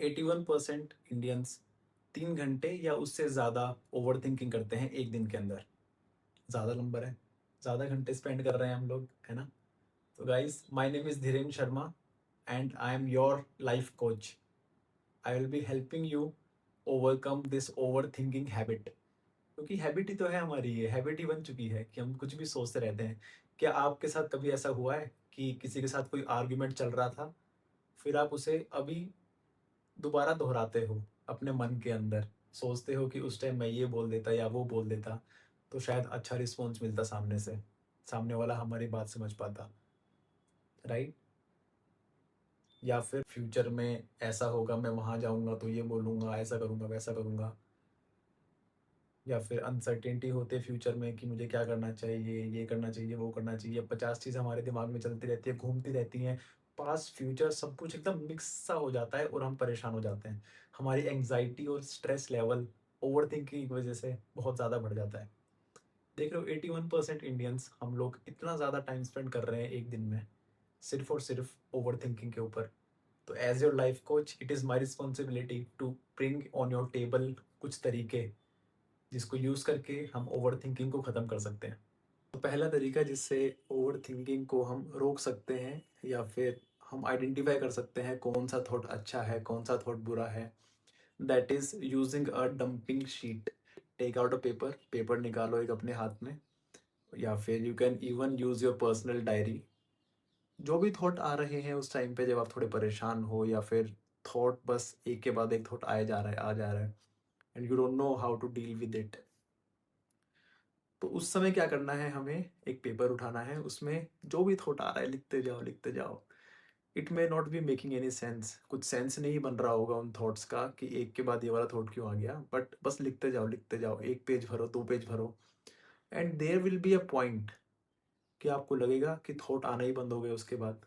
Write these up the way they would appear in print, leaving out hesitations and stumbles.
81% Indians 3 घंटे या उससे ज़्यादा ओवर थिंकिंग करते हैं एक दिन के अंदर। ज़्यादा नंबर है, ज़्यादा घंटे स्पेंड कर रहे हैं हम लोग, है ना? तो guys, my name is Dhiren Sharma and I am your life coach. I will be helping you overcome this over thinking habit. क्योंकि हैबिट ही तो है हमारी, ये हैबिट ही बन चुकी है कि हम कुछ भी सोचते रहते हैं। क्या आपके साथ कभी ऐसा हुआ है कि किसी के साथ कोई आर्ग्यूमेंट चल रहा था, फिर आप उसे अभी दोबारा दोहराते हो अपने मन के अंदर, सोचते हो कि उस टाइम मैं ये बोल देता या वो बोल देता तो शायद अच्छा रिस्पॉन्स मिलता सामने से, सामने वाला हमारी बात समझ पाता, राइट? या फिर फ्यूचर में ऐसा होगा, मैं वहाँ जाऊँगा तो ये बोलूँगा, ऐसा करूँगा, वैसा करूँगा। या फिर अनसर्टेनिटी होते है फ्यूचर में कि मुझे क्या करना चाहिए, ये करना चाहिए, वो करना चाहिए। 50 चीज़ें हमारे दिमाग में चलती रहती है, घूमती रहती हैं। पास्ट, फ्यूचर सब कुछ एकदम मिक्स सा हो जाता है और हम परेशान हो जाते हैं। हमारी एंग्ज़ायटी और स्ट्रेस लेवल ओवरथिंकिंग की वज़ह से बहुत ज़्यादा बढ़ जाता है। देख रहे हो, 81% इंडियंस हम लोग इतना ज़्यादा टाइम स्पेंड कर रहे हैं एक दिन में, सिर्फ़ और सिर्फ़ ओवरथिंकिंग के ऊपर। तो as your life coach, it is my responsibility to bring on your table कुछ तरीके जिसको यूज़ करके हम ओवरथिंकिंग को ख़त्म कर सकते हैं। तो पहला तरीका जिससे ओवरथिंकिंग को हम रोक सकते हैं या फिर हम आइडेंटिफ़ाई कर सकते हैं कौन सा थॉट अच्छा है, कौन सा थॉट बुरा है, that is using a dumping sheet. Take out a paper, paper निकालो एक अपने हाथ में, या फिर you can even use your personal diary. जो भी थॉट आ रहे हैं उस टाइम पे जब आप थोड़े परेशान हो या फिर थॉट बस एक के बाद एक थॉट आए जा रहा है, आ जा रहा है and you don't know how to deal with it, तो उस समय क्या करना है, हमें एक पेपर उठाना है, उसमें जो भी थॉट आ रहा है लिखते जाओ, लिखते जाओ। It may not be making any sense, कुछ सेंस नहीं बन रहा होगा उन थॉट्स का कि एक के बाद ये वाला थॉट क्यों आ गया, बट बस लिखते जाओ, लिखते जाओ। 1 पेज भरो, 2 पेज भरो and there will be a point कि आपको लगेगा कि थॉट आना ही बंद हो गए उसके बाद।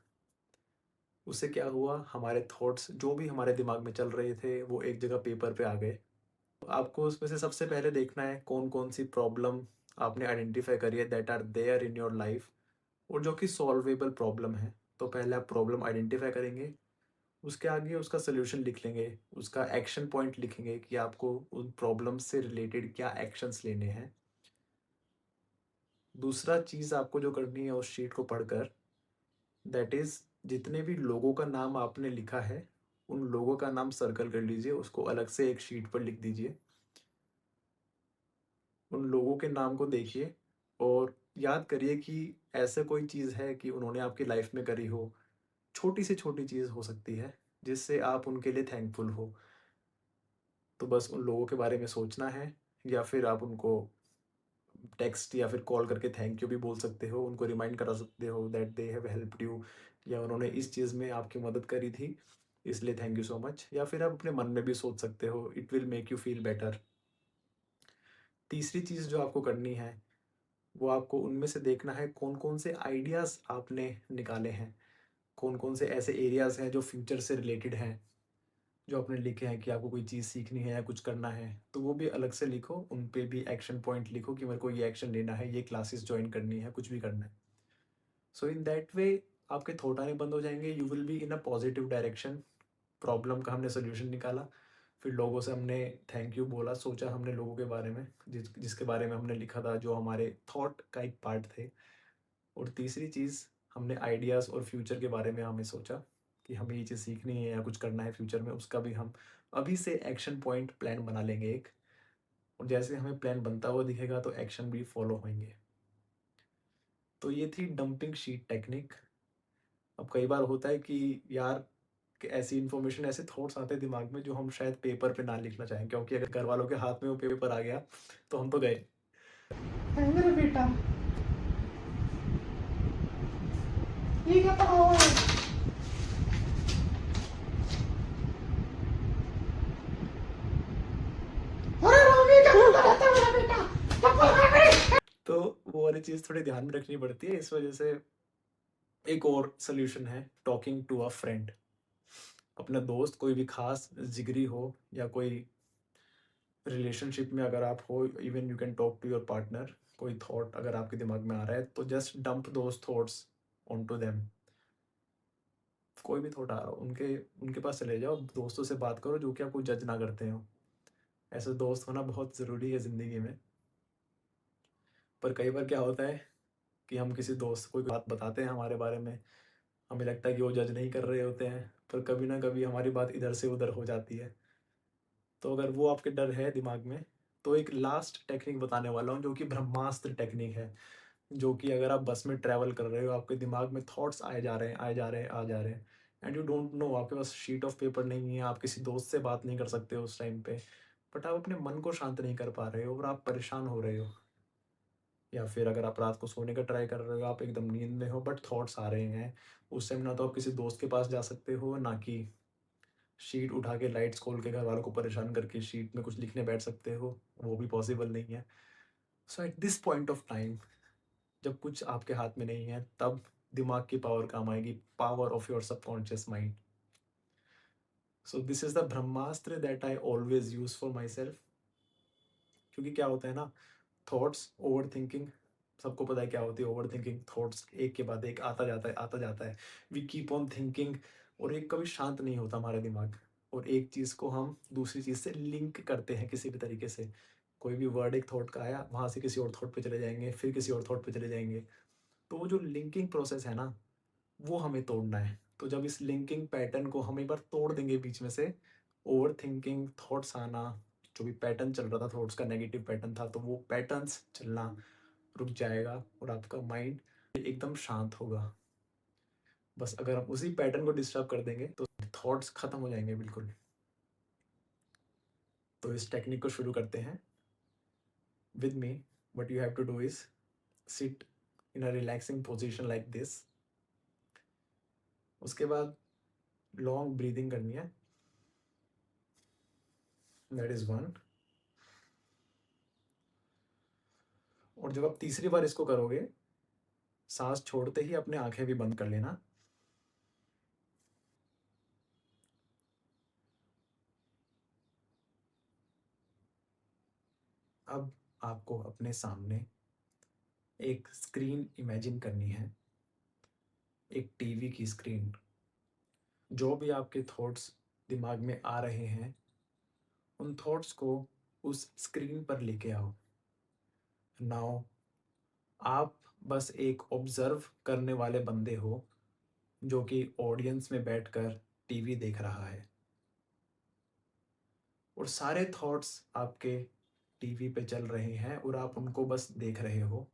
उससे क्या हुआ, हमारे थॉट्स जो भी हमारे दिमाग में चल रहे थे वो एक जगह पेपर पे आ गए। तो आपको उसमें से सबसे पहले देखना है कौन-कौन सी प्रॉब्लम आपने आइडेंटिफाई करी है that are there in your life और जो कि सॉल्वेबल प्रॉब्लम है। तो पहले आप प्रॉब्लम आइडेंटिफाई करेंगे, उसके आगे उसका सॉल्यूशन लिख लेंगे, उसका एक्शन पॉइंट लिखेंगे कि आपको उन प्रॉब्लम से रिलेटेड क्या एक्शंस लेने हैं। दूसरा चीज़ आपको जो करनी है उस शीट को पढ़कर, दैट इज़ जितने भी लोगों का नाम आपने लिखा है, उन लोगों का नाम सर्कल कर लीजिए, उसको अलग से एक शीट पर लिख दीजिए। उन लोगों के नाम को देखिए और याद करिए कि ऐसा कोई चीज़ है कि उन्होंने आपकी लाइफ में करी हो, छोटी से छोटी चीज़ हो सकती है, जिससे आप उनके लिए थैंकफुल हो। तो बस उन लोगों के बारे में सोचना है या फिर आप उनको टेक्स्ट या फिर कॉल करके थैंक यू भी बोल सकते हो, उनको रिमाइंड करा सकते हो that they have helped you, या उन्होंने इस चीज़ में आपकी मदद करी थी, इसलिए थैंक यू सो मच। या फिर आप अपने मन में भी सोच सकते हो, it will make you feel better. तीसरी चीज़ जो आपको करनी है, वो आपको उनमें से देखना है कौन-कौन से आइडियाज़ आपने निकाले हैं, कौन-कौन से ऐसे एरियाज़ हैं जो फ्यूचर से रिलेटेड हैं, जो आपने लिखे हैं कि आपको कोई चीज़ सीखनी है या कुछ करना है, तो वो भी अलग से लिखो, उन पे भी एक्शन पॉइंट लिखो कि मेरे को ये एक्शन लेना है, ये क्लासेस जॉइन करनी है, कुछ भी करना है। सो इन दैट वे आपके थॉट आने बंद हो जाएँगे, you will be in a positive direction. Problem का हमने सॉल्यूशन निकाला, फिर लोगों से हमने थैंक यू बोला, सोचा हमने लोगों के बारे में, जिसके बारे में हमने लिखा था, जो हमारे थॉट का एक पार्ट थे। और तीसरी चीज़, हमने आइडियाज़ और फ्यूचर के बारे में हमें सोचा कि हमें ये चीज़ सीखनी है या कुछ करना है फ्यूचर में, उसका भी हम अभी से एक्शन पॉइंट प्लान बना लेंगे एक, और जैसे हमें प्लान बनता हुआ दिखेगा तो एक्शन भी फॉलो होंगे। तो ये थी डंपिंग शीट टेक्निक। अब कई बार होता है कि यार, कि ऐसी इन्फॉर्मेशन, ऐसे थॉट्स आते हैं दिमाग में जो हम शायद पेपर पे ना लिखना चाहें, क्योंकि अगर घर वालों के हाथ में वो पेपर आ गया तो हम तो गए। है मेरा बेटा, ये क्या पढ़ा हुआ है? अरे राम, ये क्या बोलता रहता है मेरा बेटा? क्या बोल रहा है मेरे? तो वो वाली चीज़ थोड़ी ध्यान में रखनी पड़ती है, इस वजह से एक और सोल्यूशन है, टॉकिंग टू अ फ्रेंड। अपना दोस्त, कोई भी खास जिगरी हो या कोई रिलेशनशिप में अगर आप हो, even you can talk to your partner. कोई थॉट अगर आपके दिमाग में आ रहा है तो just dump those thoughts on to them. कोई भी थॉट आ रहा हो, उनके उनके पास चले जाओ, दोस्तों से बात करो जो कि आपको जज ना करते हो। ऐसे दोस्त होना बहुत ज़रूरी है ज़िंदगी में। पर कई बार क्या होता है कि हम किसी दोस्त को कोई बात बताते हैं हमारे बारे में, हमें लगता है कि वो जज नहीं कर रहे होते हैं, पर कभी ना कभी हमारी बात इधर से उधर हो जाती है। तो अगर वो आपके डर है दिमाग में, तो एक लास्ट टेक्निक बताने वाला हूँ जो कि ब्रह्मास्त्र टेक्निक है। जो कि अगर आप बस में ट्रैवल कर रहे हो, आपके दिमाग में थॉट्स आए जा रहे हैं, आए जा रहे हैं, आ जा रहे हैं, एंड यू डोंट नो, आपके पास शीट ऑफ पेपर नहीं है, आप किसी दोस्त से बात नहीं कर सकते हो उस टाइम पे, बट आप अपने मन को शांत नहीं कर पा रहे हो और आप परेशान हो रहे हो। या फिर अगर आप रात को सोने का ट्राई कर रहे हो, आप एकदम नींद में हो बट थॉट्स आ रहे हैं, उस टाइम ना तो आप किसी दोस्त के पास जा सकते हो, ना कि शीट उठा के लाइट्स खोल के घर वालों को परेशान करके शीट में कुछ लिखने बैठ सकते हो, वो भी पॉसिबल नहीं है। So at this point of time, जब कुछ आपके हाथ में नहीं है, तब दिमाग की पावर काम आएगी, power of your subconscious mind. So this is the Brahmastra that I always use for my self. क्योंकि क्या होता है ना, थॉट्स, ओवर थिंकिंग, सबको पता है क्या होती है ओवर थिंकिंग। थॉट्स एक के बाद एक आता जाता है, आता जाता है, वी कीप ऑन थिंकिंग, और एक कभी शांत नहीं होता हमारा दिमाग, और एक चीज़ को हम दूसरी चीज़ से लिंक करते हैं किसी भी तरीके से। कोई भी वर्ड एक थॉट का आया, वहाँ से किसी और थॉट पे चले जाएंगे, फिर किसी और थॉट पे चले जाएंगे। तो वो जो लिंकिंग प्रोसेस है ना, वो हमें तोड़ना है। तो जब इस लिंकिंग पैटर्न को हम एक बार तोड़ देंगे बीच में से, ओवर थिंकिंग, थॉट्स आना, जो भी पैटर्न चल रहा था थॉट्स का, नेगेटिव पैटर्न था, तो वो पैटर्न्स चलना रुक जाएगा और आपका माइंड एकदम शांत होगा। बस अगर हम उसी पैटर्न को डिस्टर्ब कर देंगे तो थॉट्स खत्म हो जाएंगे बिल्कुल। तो इस टेक्निक को शुरू करते हैं। With me, what you have to do is sit in a relaxing position like this. उसके बाद लॉन्ग ब्रीदिंग करनी है, दैट इज वन। और जब आप तीसरी बार इसको करोगे, सांस छोड़ते ही अपने आंखें भी बंद कर लेना। अब आपको अपने सामने एक स्क्रीन इमेजिन करनी है, एक टीवी की स्क्रीन। जो भी आपके थॉट्स दिमाग में आ रहे हैं, उन थॉट्स को उस स्क्रीन पर लेके आओ। नाउ आप बस एक ऑब्जर्व करने वाले बंदे हो, जो कि ऑडियंस में बैठकर टीवी देख रहा है, और सारे थॉट्स आपके टीवी पे चल रहे हैं और आप उनको बस देख रहे हो।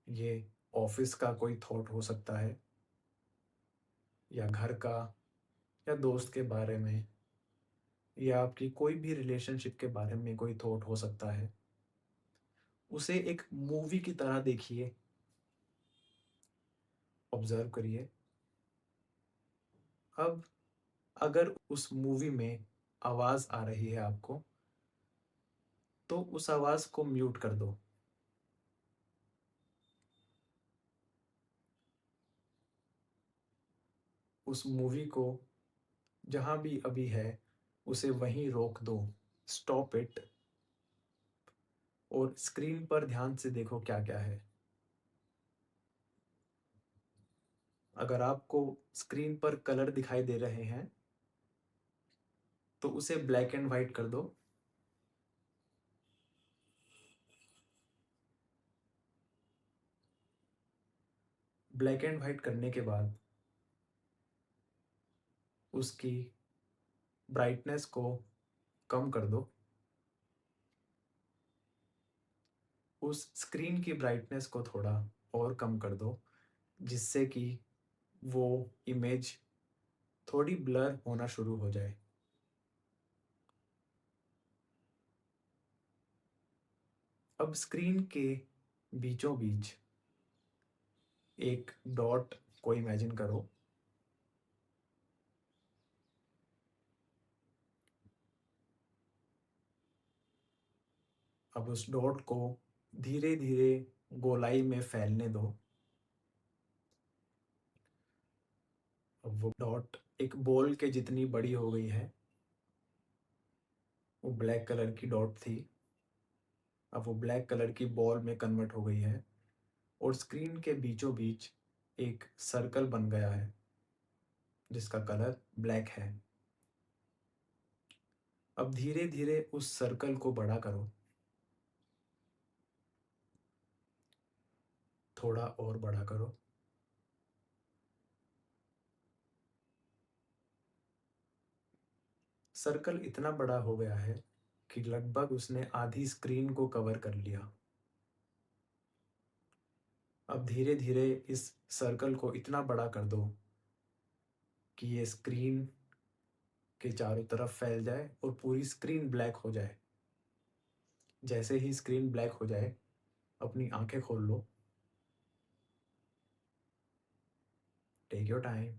ये ऑफिस का कोई थॉट हो सकता है, या घर का, या दोस्त के बारे में, या आपकी कोई भी रिलेशनशिप के बारे में कोई थॉट हो सकता है। उसे एक मूवी की तरह देखिए, ऑब्जर्व करिए। अब अगर उस मूवी में आवाज़ आ रही है आपको, तो उस आवाज़ को म्यूट कर दो। उस मूवी को जहाँ भी अभी है, उसे वहीं रोक दो, स्टॉप इट, और स्क्रीन पर ध्यान से देखो क्या क्या है। अगर आपको स्क्रीन पर कलर दिखाई दे रहे हैं, तो उसे ब्लैक एंड वाइट कर दो। ब्लैक एंड वाइट करने के बाद उसकी ब्राइटनेस को कम कर दो। उस स्क्रीन की ब्राइटनेस को थोड़ा और कम कर दो, जिससे कि वो इमेज थोड़ी ब्लर होना शुरू हो जाए। अब स्क्रीन के बीचों बीच एक डॉट को इमेजिन करो। अब उस डॉट को धीरे धीरे गोलाई में फैलने दो। अब वो डॉट एक बॉल के जितनी बड़ी हो गई है, वो ब्लैक कलर की डॉट थी, अब वो ब्लैक कलर की बॉल में कन्वर्ट हो गई है, और स्क्रीन के बीचों बीच एक सर्कल बन गया है। जिसका कलर ब्लैक है। अब धीरे धीरे उस सर्कल को बड़ा करो, थोड़ा और बड़ा करो। सर्कल इतना बड़ा हो गया है कि लगभग उसने आधी स्क्रीन को कवर कर लिया। अब धीरे धीरे इस सर्कल को इतना बड़ा कर दो कि ये स्क्रीन के चारों तरफ फैल जाए और पूरी स्क्रीन ब्लैक हो जाए। जैसे ही स्क्रीन ब्लैक हो जाए, अपनी आंखें खोल लो। Take your time.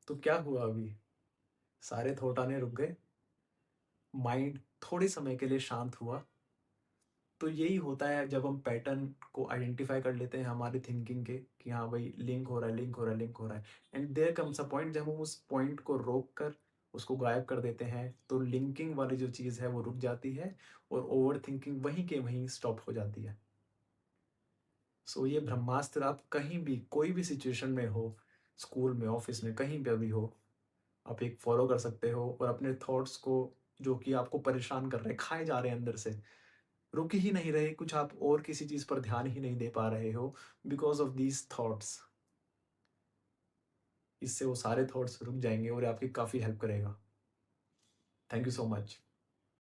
तो क्या हुआ अभी? सारे थॉट आने रुक गए, माइंड थोड़े समय के लिए शांत हुआ। तो यही होता है जब हम पैटर्न को आइडेंटिफाई कर लेते हैं हमारी थिंकिंग के, कि हाँ भाई लिंक हो रहा है, लिंक हो रहा है, लिंक हो रहा है। And there comes a point जब हम उस पॉइंट को रोक कर उसको गायब कर देते हैं, तो लिंकिंग वाली जो चीज़ है वो रुक जाती है और ओवर थिंकिंग वहीं के वहीं स्टॉप हो जाती है। सो ये ब्रह्मास्त्र आप कहीं भी कोई भी सिचुएशन में हो, स्कूल में, ऑफिस में, कहीं पे भी हो, आप एक फॉलो कर सकते हो और अपने थॉट्स को, जो कि आपको परेशान कर रहे हैं, खाए जा रहे हैं अंदर से, रुक ही नहीं रहे, कुछ आप और किसी चीज़ पर ध्यान ही नहीं दे पा रहे हो बिकॉज़ ऑफ दीज़ थॉट्स, इससे वो सारे थॉट्स रुक जाएँगे और ये आपकी काफ़ी हेल्प करेगा। Thank you so much.